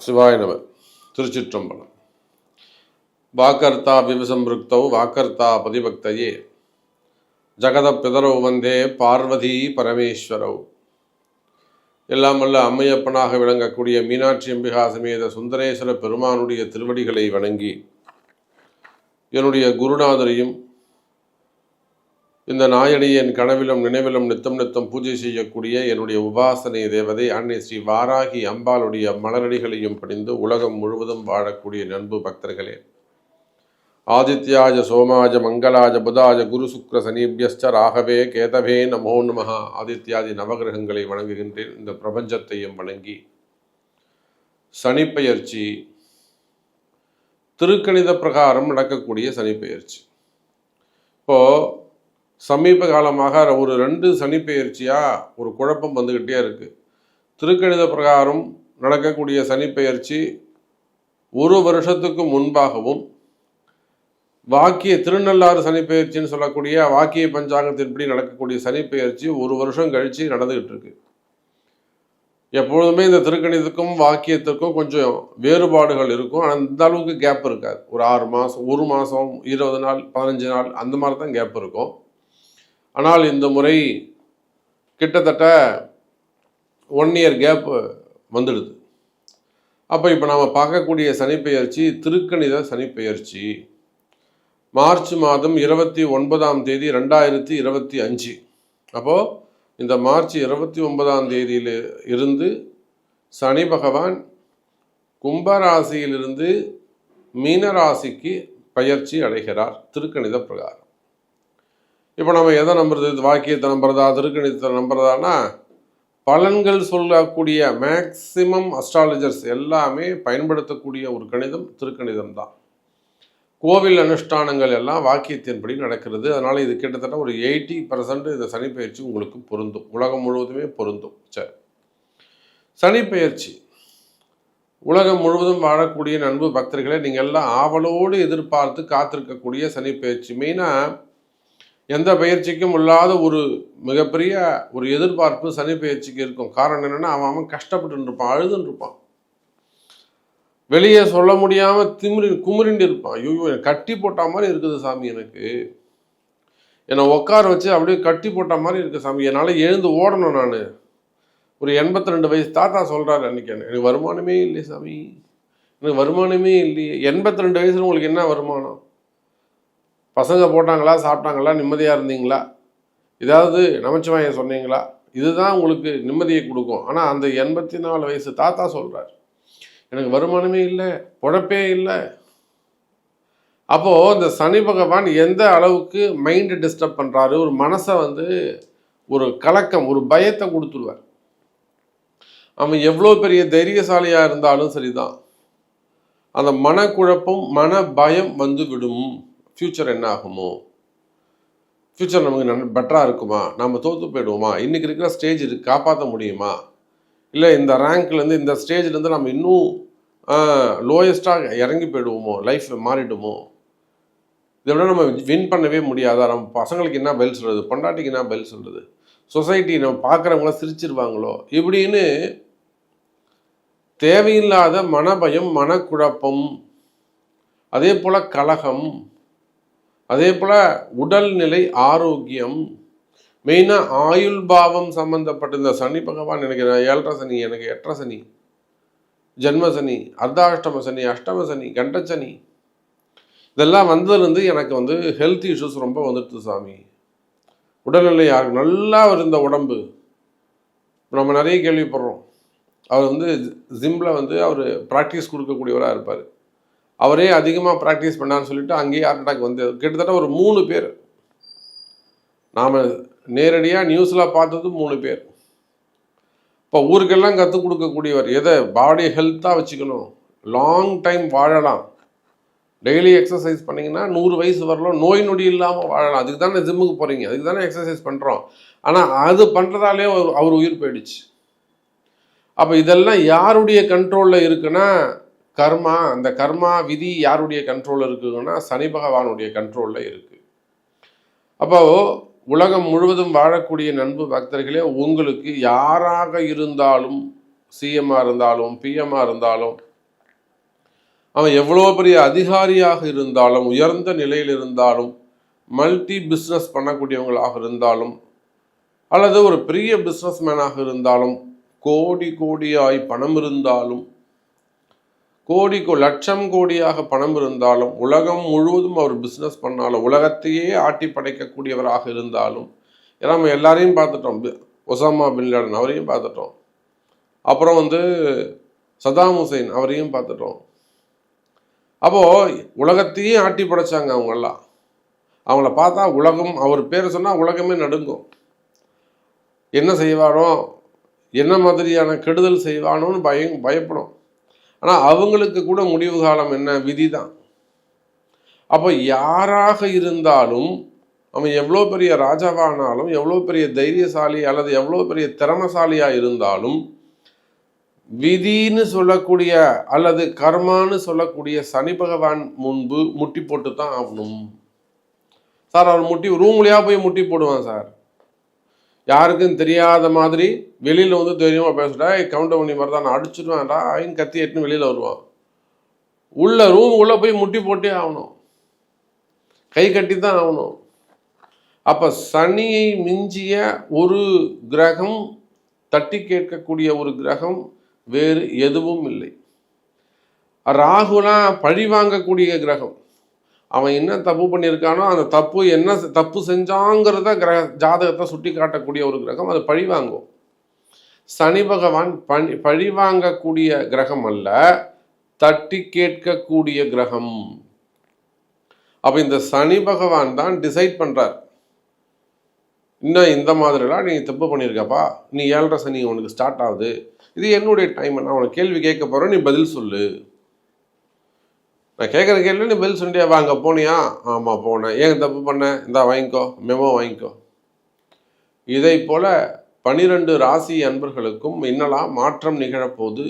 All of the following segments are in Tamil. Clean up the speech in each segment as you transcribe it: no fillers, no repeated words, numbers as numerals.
சிவாய நம. திருச்சிற்றம்பலம். வாக்கர்த்தா விவசம்பிருக்தௌ வாக்கர்த்தா பதிபக்தையே ஜகத பிதரோ வந்தே பார்வதி பரமேஸ்வரவ். எல்லாம் வல்ல அம்மையப்பனாக விளங்கக்கூடிய மீனாட்சி அம்பிகா சமேத சுந்தரேஸ்வர பெருமானுடைய திருவடிகளை வணங்கி என்னுடைய குருநாதரையும் இந்த நாயடியின் கனவிலும் நினைவிலும் நித்தம் நித்தம் பூஜை செய்யக்கூடிய என்னுடைய உபாசனை தேவதை அன்னை ஸ்ரீ வாராகி அம்பாளுடைய மலரடிகளையும் பணிந்து உலகம் முழுவதும் வாழக்கூடிய நண்பு பக்தர்களே, ஆதித்யாஜ சோமாஜ மங்களாஜ புதாஜ குரு சுக்ர சனீபியஸ்ச ராகவே கேதவே நமோ நமஹ. ஆதித்யாதி நவகிரகங்களை வணங்குகின்றேன். இந்த பிரபஞ்சத்தையும் வணங்கி சனிப்பெயர்ச்சி திருக்கணித பிரகாரம் நடக்கக்கூடிய சனிப்பெயர்ச்சி இப்போது சமீப காலமாக ஒரு 2 சனிப்பெயர்ச்சியாக ஒரு குழப்பம் வந்துக்கிட்டே இருக்குது. திருக்கணித பிரகாரம் நடக்கக்கூடிய சனிப்பெயர்ச்சி ஒரு வருஷத்துக்கு முன்பாகவும், வாக்கிய திருநள்ளாறு சனிப்பெயர்ச்சின்னு சொல்லக்கூடிய வாக்கிய பஞ்சாங்கத்தின்படி நடக்கக்கூடிய சனிப்பெயர்ச்சி ஒரு வருஷம் கழித்து நடந்துக்கிட்டு இருக்கு. எப்பொழுதுமே இந்த திருக்கணிதத்துக்கும் வாக்கியத்திற்கும் கொஞ்சம் வேறுபாடுகள் இருக்கும். ஆனால் இந்த அளவுக்கு கேப் இருக்காது. ஒரு 6 மாதம், 1 மாதம், 20 நாள், 15 நாள் அந்த மாதிரி தான் கேப் இருக்கும். ஆனால் இந்த முறை கிட்டத்தட்ட 1 இயர் கேப் வந்துடுது. அப்போ இப்போ நாம் பார்க்கக்கூடிய சனிப்பெயர்ச்சி திருக்கணித சனிப்பெயர்ச்சி மார்ச் மாதம் 29ஆம் தேதி 2025. அப்போது இந்த மார்ச் 29ஆம் தேதியில் இருந்து சனி பகவான் கும்பராசியிலிருந்து மீனராசிக்கு பயிற்சி அடைகிறார் திருக்கணித பிரகாரம். இப்போ நம்ம எதை நம்புறது? வாக்கியத்தை நம்புறதா, திருக்கணிதத்தை நம்புறதானா? பலன்கள் சொல்லக்கூடிய மேக்சிமம் அஸ்ட்ராலஜர்ஸ் எல்லாமே பயன்படுத்தக்கூடிய ஒரு கணிதம் திருக்கணிதம் தான். கோவில் அனுஷ்டானங்கள் எல்லாம் வாக்கியத்தின்படி நடக்கிறது. அதனால் இது கிட்டத்தட்ட ஒரு 80% இந்த சனிப்பெயர்ச்சி உங்களுக்கு பொருந்தும். உலகம் முழுவதுமே பொருந்தும். சரி, சனிப்பெயர்ச்சி உலகம் முழுவதும் வாழக்கூடிய நண்பு பக்தர்களை நீங்கள் எல்லாம் ஆவலோடு எதிர்பார்த்து காத்திருக்கக்கூடிய சனிப்பெயர்ச்சி. மெயினாக எந்த பயிற்சிக்கும் இல்லாத ஒரு மிகப்பெரிய ஒரு எதிர்பார்ப்பு சனி பயிற்சிக்கு இருக்கும். காரணம் என்னென்னா, அவன் கஷ்டப்பட்டு இருப்பான், அழுதுன்னு இருப்பான், வெளியே சொல்ல முடியாமல் குமுறிண்டு இருப்பான். ஐயோ, கட்டி போட்ட மாதிரி இருக்குது சாமி, எனக்கு என்னை உட்கார வச்சு அப்படியே கட்டி போட்ட மாதிரி இருக்குது சாமி, என்னால் எழுந்து ஓடணும். நான் ஒரு 82 வயசு தாத்தா சொல்கிறாரு அன்றைக்கி, எனக்கு வருமானமே இல்லை சாமி, எனக்கு வருமானமே இல்லையே. 82 வயசுல உங்களுக்கு என்ன வருமானம்? பசங்க போட்டாங்களா, சாப்பிட்டாங்களா, நிம்மதியாக இருந்தீங்களா, ஏதாவது நமச்சிவாயம் சொன்னீங்களா? இதுதான் உங்களுக்கு நிம்மதியை கொடுக்கும். ஆனால் அந்த 84 வயசு தாத்தா சொல்கிறார், எனக்கு வருமானமே இல்லை, பொழப்பே இல்லை. அப்போது இந்த சனி பகவான் எந்த அளவுக்கு மைண்டை டிஸ்டர்ப் பண்ணுறாரு, ஒரு மனசை ஒரு கலக்கம், ஒரு பயத்தை கொடுத்துருவார். அவன் எவ்வளோ பெரிய தைரியசாலியாக இருந்தாலும் சரிதான், அந்த மனக்குழப்பம், மன பயம் விடும். ஃப்யூச்சர் என்ன ஆகுமோ, ஃப்யூச்சர் நமக்கு பெட்டராக இருக்குமா, நம்ம தோற்று போயிடுவோமா, இன்றைக்கி இருக்கிற ஸ்டேஜ் காப்பாற்ற முடியுமா, இல்லை இந்த ரேங்க்லேருந்து இந்த ஸ்டேஜ்லேருந்து நம்ம இன்னும் லோயஸ்ட்டாக இறங்கி போயிடுவோமோ, லைஃப் மாறிடுமோ, இதை விட நம்ம வின் பண்ணவே முடியாதா, நம்ம பசங்களுக்கு என்ன பதில் சொல்கிறது, பொண்டாட்டிக்கு என்ன பதில் சொல்கிறது, சொசைட்டி நம்ம பார்க்குறவங்களாம் சிரிச்சிருவாங்களோ, இப்படின்னு தேவையில்லாத மனபயம், மனக்குழப்பம், அதே போல் கலகம், அதே போல் உடல்நிலை ஆரோக்கியம், மெயினாக ஆயுள் பாவம் சம்மந்தப்பட்ட இந்த சனி பகவான் எனக்கு 7.5 சனி, எனக்கு 8.5 சனி, ஜென்ம சனி, அர்த்தாஷ்டம சனி, அஷ்டம சனி, கண்டச்சனி, இதெல்லாம் வந்ததுலேருந்து எனக்கு ஹெல்த் இஷ்யூஸ் ரொம்ப வந்துடுது சாமி. உடல்நிலை நல்லா இருந்த உடம்பு, நம்ம நிறைய கேள்விப்படுறோம். அவர் ஜிம்மில் அவர் ப்ராக்டிஸ் கொடுக்கக்கூடியவராக இருப்பார். அவரே அதிகமாக ப்ராக்டிஸ் பண்ணான்னு சொல்லிட்டு அங்கேயே ஹார்ட் அட்டாக் கிட்டத்தட்ட ஒரு 3 பேர் நாம் நேரடியாக நியூஸில் பார்த்தது 3 பேர். இப்போ ஊருக்கெல்லாம் கற்றுக் கொடுக்கக்கூடியவர், எதை பாடி ஹெல்த்தாக வச்சுக்கணும், லாங் டைம் வாழலாம், டெய்லி எக்ஸசைஸ் பண்ணிங்கன்னா 100 வயசு வரலாம், நோய் நொடி இல்லாமல் வாழலாம். அதுக்கு தானே ஜிம்முக்கு போகிறீங்க, அதுக்கு தானே எக்ஸசைஸ் பண்ணுறோம். ஆனால் அது பண்ணுறதாலே அவர் உயிர் போயிடுச்சு. அப்போ இதெல்லாம் யாருடைய கண்ட்ரோலில் இருக்குன்னா, கர்மா, அந்த கர்மா விதி யாருடைய கண்ட்ரோலில் இருக்குதுன்னா சனி பகவானுடைய கண்ட்ரோலில் இருக்குது. அப்போ உலகம் முழுவதும் வாழக்கூடிய நண்பு பக்தர்களே, உங்களுக்கு யாராக இருந்தாலும், சிஎம்மாக இருந்தாலும், பிஎம்மாக இருந்தாலும், அவன் எவ்வளோ பெரிய அதிகாரியாக இருந்தாலும், உயர்ந்த நிலையில் இருந்தாலும், மல்டி பிஸ்னஸ் பண்ணக்கூடியவங்களாக இருந்தாலும், அல்லது ஒரு பெரிய பிஸ்னஸ் மேனாக இருந்தாலும், கோடி கோடியாய் பணம் இருந்தாலும், லட்சம் கோடியாக பணம் இருந்தாலும், உலகம் முழுவதும் அவர் பிஸ்னஸ் பண்ணாலும், உலகத்தையே ஆட்டி படைக்கக்கூடியவராக இருந்தாலும், ஏன்னா நம்ம எல்லாரையும் பார்த்துட்டோம். ஒசாமா பின் லாடன் அவரையும் பார்த்துட்டோம். அப்புறம் சதாம் ஹுசைன் அவரையும் பார்த்துட்டோம். அப்போது உலகத்தையே ஆட்டி படைச்சாங்க அவங்கெல்லாம். அவங்கள பார்த்தா உலகம், அவர் பேரை சொன்னால் உலகமே நடுங்கும். என்ன செய்வானோ, என்ன மாதிரியான கெடுதல் செய்வானோன்னு பயப்படும். ஆனால் அவங்களுக்கு கூட முடிவு காலம் என்ன? விதி தான். அப்போ யாராக இருந்தாலும், அவன் எவ்வளோ பெரிய ராஜாவானாலும், எவ்வளோ பெரிய தைரியசாலி அல்லது எவ்வளோ பெரிய திறமசாலியாக இருந்தாலும், விதின்னு சொல்லக்கூடிய அல்லது கர்மான்னு சொல்லக்கூடிய சனி பகவான் முன்பு முட்டி போட்டு தான் ஆகணும். சார் அவர் ரூம்லையா போய் முட்டி போடுவான் சார். யாருக்கும் தெரியாத மாதிரி வெளியில் தெரியுமா பேசுடா, கவுண்டர் பண்ணி மாதிரி தான் நான் அடிச்சிடுவேன்டா ஐன்னு கத்தி எட்டுன்னு வெளியில் வருவான். ரூம் உள்ளே போய் முட்டி போட்டே ஆகணும், கை கட்டி தான் ஆகணும். அப்போ சனியை மிஞ்சிய ஒரு கிரகம், தட்டி கேட்கக்கூடிய ஒரு கிரகம் வேறு எதுவும் இல்லை. ராகுலாம் பழி வாங்கக்கூடிய கிரகம். அவன் என்ன தப்பு பண்ணியிருக்கானோ அந்த தப்பு என்ன தப்பு செஞ்சாங்கிறத ஜாதகத்தை சுட்டி காட்டக்கூடிய ஒரு கிரகம், அது பழி வாங்கும். சனி பகவான் பழி வாங்கக்கூடிய கிரகம் அல்ல, தட்டி கேட்கக்கூடிய கிரகம். அப்போ இந்த சனி பகவான் தான் டிசைட் பண்ணுறார். இன்னும் இந்த மாதிரிலாம் நீ தப்பு பண்ணியிருக்கப்பா, நீ 7.5 சனி உனக்கு ஸ்டார்ட் ஆகுது, இது என்னுடைய டைம், நான் உனக்கு கேள்வி கேட்க போகிறேன், நீ பதில் சொல்லு. நான் கேட்குற கேள்வி நீ பதில் சொல்லியா? வாங்க போனியா? ஆமாம் போனேன். ஏன் தப்பு பண்ணேன்? இந்தா வாங்கிக்கோ, மெமோ வாங்கிக்கோ. இதை போல் 12 ராசி அன்பர்களுக்கும் என்னெல்லாம் மாற்றம் நிகழப்போகுது,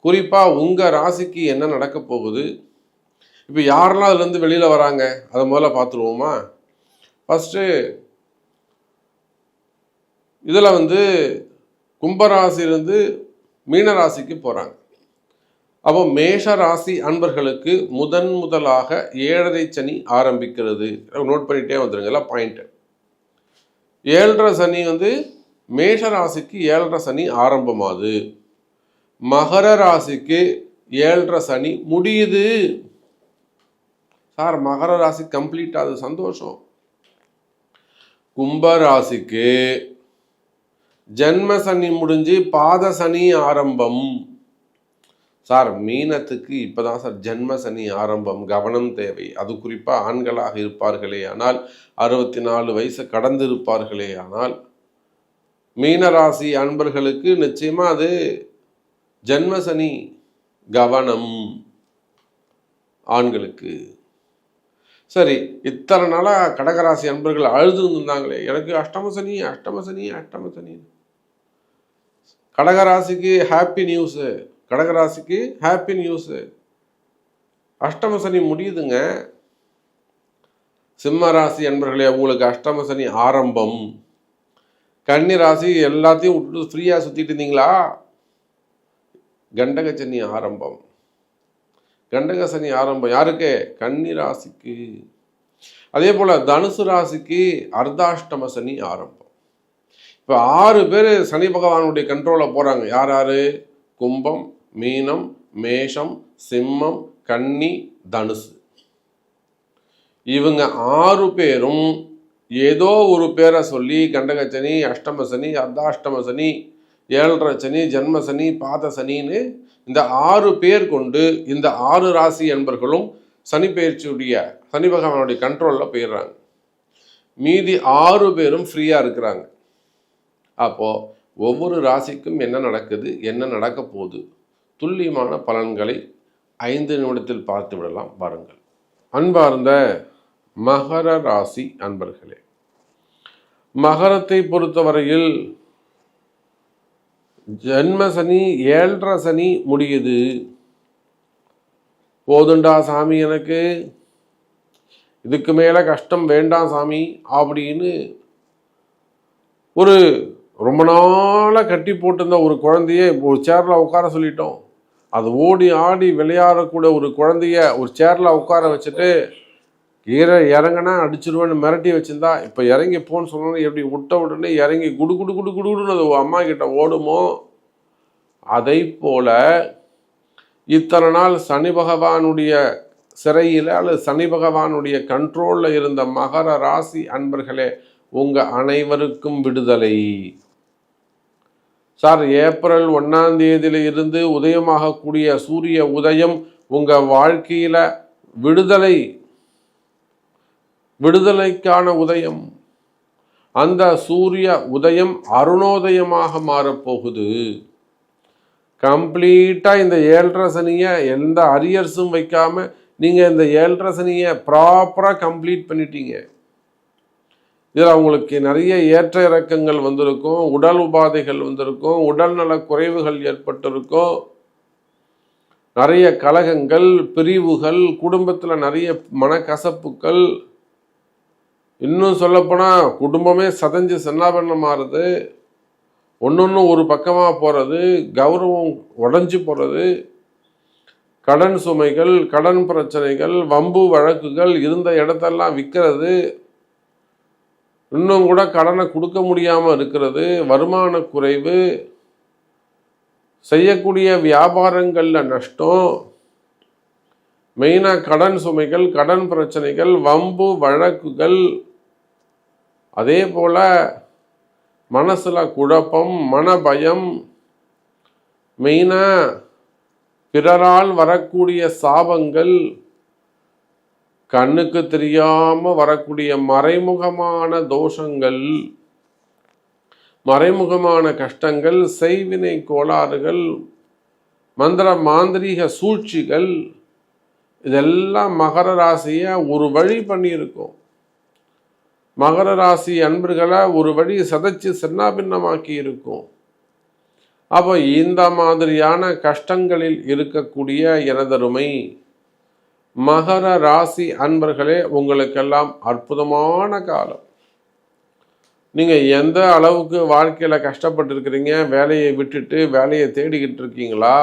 குறிப்பாக உங்கள் ராசிக்கு என்ன நடக்க போகுது, இப்போ யாரெல்லாம் அதுலேருந்து வெளியில் வராங்க அதை முதல்ல பார்த்துருவோமா? ஃபஸ்ட்டு இதில் கும்பராசிலிருந்து மீனராசிக்கு போகிறாங்க. அப்போ மேஷ ராசி அன்பர்களுக்கு முதலாக 7.5 சனி ஆரம்பிக்கிறது. நோட் பண்ணிகிட்டே வந்துருங்கல்ல பாயிண்ட்டு. 7.5 சனி மேஷ ராசிக்கு 7.5 சனி ஆரம்பமாகுது. மகர ராசிக்கு 7.5 சனி முடியுது. சார் மகர ராசி கம்ப்ளீட் ஆகுது, சந்தோஷம். கும்பராசிக்கு ஜென்ம சனி முடிஞ்சு பாத சனி ஆரம்பம். சார் மீனத்துக்கு இப்போதான் சார் ஜென்ம சனி ஆரம்பம், கவனம் தேவை. அது குறிப்பாக ஆண்களாக இருப்பார்களே ஆனால், 64 வயசு கடந்து இருப்பார்களே ஆனால், மீனராசி அன்பர்களுக்கு நிச்சயமாக அது ஜென்ம சனி, கவனம் ஆண்களுக்கு. சரி, இத்தனை நாளாக கடகராசி அன்பர்கள் அழுது இருந்தாங்களே, எனக்கு அஷ்டம சனி. கடகராசிக்கு ஹாப்பி நியூஸு, கடகராசிக்கு ஹாப்பி நியூஸு. அஷ்டம சனி முடியுதுங்க. சிம்ம ராசி அன்பர்களே, உங்களுக்கு அஷ்டம சனி ஆரம்பம். கன்னி ராசி எல்லாத்தையும் விட்டுட்டு ஃப்ரீயாக சுற்றிட்டு இருந்தீங்களா? கண்டக சனி ஆரம்பம். கண்டக சனி ஆரம்பம் யாருக்கு? கன்னி ராசிக்கு. அதே போல் தனுசு ராசிக்கு அர்த்தாஷ்டம சனி ஆரம்பம். இப்போ 6 பேர் சனி பகவானுடைய கண்ட்ரோலில் போகிறாங்க. யார்? கும்பம், மீனம், மேஷம், சிம்மம், கன்னி, தனுசு. இவங்க 6 பேரும் ஏதோ ஒரு பேரை சொல்லி கண்டக சனி, அஷ்டம சனி, அர்த்தாஷ்டம சனி, 7.5 சனி, ஜென்ம சனி, பாத சனின்னு இந்த 6 பேர் கொண்டு இந்த 6 ராசி என்பர்களும் சனி பயிற்சியுடைய சனி பகவானுடைய கண்ட்ரோலில் போயிடுறாங்க. மீதி 6 பேரும் ஃப்ரீயாக இருக்கிறாங்க. அப்போது ஒவ்வொரு ராசிக்கும் என்ன நடக்குது, என்ன நடக்க போகுது, துல்லியமான பலன்களை 5 நிமிடத்தில் பார்த்து விடலாம் பாருங்கள். அன்பார்ந்த மகர ராசி அன்பர்களே, மகரத்தை பொறுத்தவரையில் ஜென்ம சனி 7.5 சனி முடியுது. போதுண்டா சாமி, எனக்கு இதுக்கு மேலே கஷ்டம் வேண்டாம் சாமி அப்படின்னு ரொம்ப நாளாக கட்டி போட்டிருந்த ஒரு குழந்தைய ஒரு சேரில் உட்கார சொல்லிட்டோம். அது ஓடி ஆடி விளையாடக்கூடிய ஒரு குழந்தைய ஒரு சேர்ல உட்கார வச்சுட்டு கீரை இறங்கினா அடிச்சிருவேன்னு மிரட்டி வச்சிருந்தா, இப்போ இறங்கி போன்னு சொன்னோன்னு எப்படி விட்ட உடனே இறங்கி குடு குடு குடு குடுன்னு அது அம்மா கிட்ட ஓடுமோ, அதை போல இத்தனை நாள் சனி பகவானுடைய சிறையில் அல்லது சனி பகவானுடைய கண்ட்ரோலில் இருந்த மகர ராசி அன்பர்களே, உங்கள் அனைவருக்கும் விடுதலை. சார், ஏப்ரல் 1ஆம் தேதியில இருந்து உதயமாகக்கூடிய சூரிய உதயம் உங்கள் வாழ்க்கையில் விடுதலைக்கான உதயம். அந்த சூரிய உதயம் அருணோதயமாக மாறப்போகுது. கம்ப்ளீட்டாக இந்த 7.5 சனியை எந்த அரியர்ஸும் வைக்காம நீங்கள் இந்த 7.5 சனியை ப்ராப்பராக கம்ப்ளீட் பண்ணிட்டீங்க. இதில் அவங்களுக்கு நிறைய ஏற்ற இறக்கங்கள் வந்திருக்கும், உடல் உபாதைகள் வந்திருக்கும், உடல்நல குறைவுகள் ஏற்பட்டிருக்கும், நிறைய கலகங்கள், பிரிவுகள், குடும்பத்தில் நிறைய மனக்கசப்புகள், இன்னும் சொல்லப்போனால் குடும்பமே சதஞ்சு சன்னாபரணம் மாறுது, ஒன்று ஒரு பக்கமாக போகிறது, கௌரவம் உடஞ்சி போகிறது, கடன் சுமைகள், கடன் பிரச்சனைகள், வம்பு வழக்குகள், இருந்த இடத்தெல்லாம் விற்கிறது, இன்னும் கூட கடனை கொடுக்க முடியாமல் இருக்கிறது, வருமான குறைவு, செய்யக்கூடிய வியாபாரங்களில் நஷ்டம், மெயினாக கடன் சுமைகள், கடன் பிரச்சனைகள், வம்பு வழக்குகள், அதே போல் மனசில் குழப்பம், மனபயம், மெயினாக பிறரால் வரக்கூடிய சாபங்கள், கண்ணுக்கு தெரியாமல் வரக்கூடிய மறைமுகமான தோஷங்கள், மறைமுகமான கஷ்டங்கள், செய்வினை கோளாறுகள், மந்திர மாந்திரீக சூழ்ச்சிகள், இதெல்லாம் மகர ராசியை ஒரு வழி பண்ணியிருக்கோம். மகர ராசி அன்பர்களை ஒரு வழி சதைச்சு சின்னாபின்னமாக்கி இருக்கும். அப்போ இந்த மாதிரியான கஷ்டங்களில் இருக்கக்கூடிய எனதருமை மகர ராசி அன்பர்களே, உங்களுக்கெல்லாம் அற்புதமான காலம். நீங்கள் எந்த அளவுக்கு வாழ்க்கையில் கஷ்டப்பட்டுருக்கிறீங்க, வேலையை விட்டுட்டு வேலையை தேடிக்கிட்டு இருக்கீங்களா,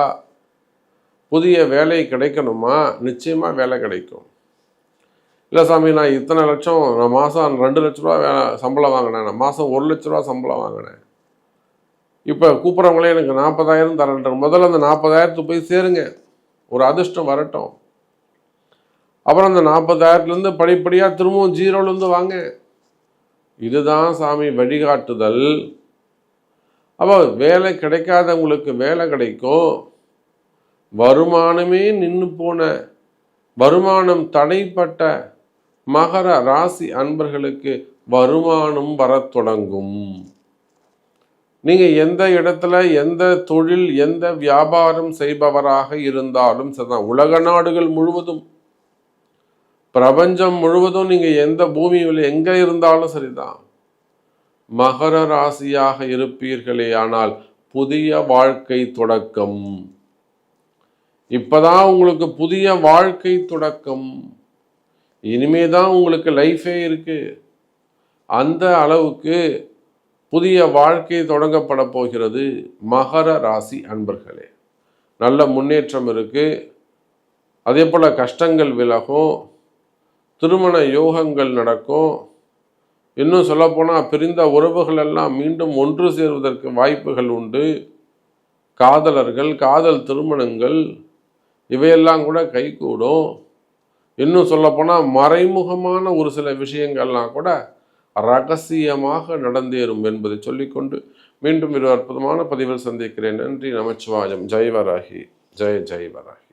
புதிய வேலை கிடைக்கணுமா, நிச்சயமாக வேலை கிடைக்கும். இல்லை சாமி, நான் இத்தனை லட்சம், நான் மாதம் 2 லட்ச ரூபா சம்பளம் வாங்கினேன், நான் மாதம் 1 லட்ச ரூபா சம்பளம் வாங்கினேன், இப்போ கூப்பிட்றவங்களே எனக்கு 40,000 தரேன். முதல்ல அந்த 40,000 போய் சேருங்க, ஒரு அதிர்ஷ்டம் வரட்டும். அப்புறம் அந்த 40,000லேருந்து படிப்படியாக திரும்பவும் 0லேருந்து வாங்க. இதுதான் சாமி வழிகாட்டுதல். அப்போ வேலை கிடைக்காதவங்களுக்கு வேலை கிடைக்கும். வருமானமே நின்று போன, வருமானம் தடைப்பட்ட மகர ராசி அன்பர்களுக்கு வருமானம் வரத் தொடங்கும். நீங்கள் எந்த இடத்துல, எந்த தொழில், எந்த வியாபாரம் செய்பவராக இருந்தாலும் சரிதான், உலக நாடுகள் முழுவதும், பிரபஞ்சம் முழுவதும், நீங்கள் எந்த பூமியில் எங்கே இருந்தாலும் சரிதான், மகர ராசியாக இருப்பீர்களே ஆனால் புதிய வாழ்க்கை தொடக்கம். இப்போதான் உங்களுக்கு புதிய வாழ்க்கை தொடக்கம். இனிமே தான் உங்களுக்கு லைஃபே இருக்கு. அந்த அளவுக்கு புதிய வாழ்க்கை தொடங்கப்பட போகிறது மகர ராசி அன்பர்களே. நல்ல முன்னேற்றம் இருக்கு. அதே போல் கஷ்டங்கள் விலகும், திருமண யோகங்கள் நடக்கும். இன்னும் சொல்லப்போனால் பிரிந்த உறவுகள் எல்லாம் மீண்டும் ஒன்று சேருவதற்கு வாய்ப்புகள் உண்டு. காதலர்கள், காதல் திருமணங்கள் இவையெல்லாம் கூட கைகூடும். இன்னும் சொல்லப்போனால் மறைமுகமான ஒரு சில விஷயங்கள்லாம் கூட ரகசியமாக நடந்தேறும் என்பதை சொல்லிக்கொண்டு மீண்டும் ஒரு அற்புதமான பதிவில் சந்திக்கிறேன். நன்றி. நமச்சிவாயம். ஜெய் வராகி. ஜெய் ஜெய் வராகி.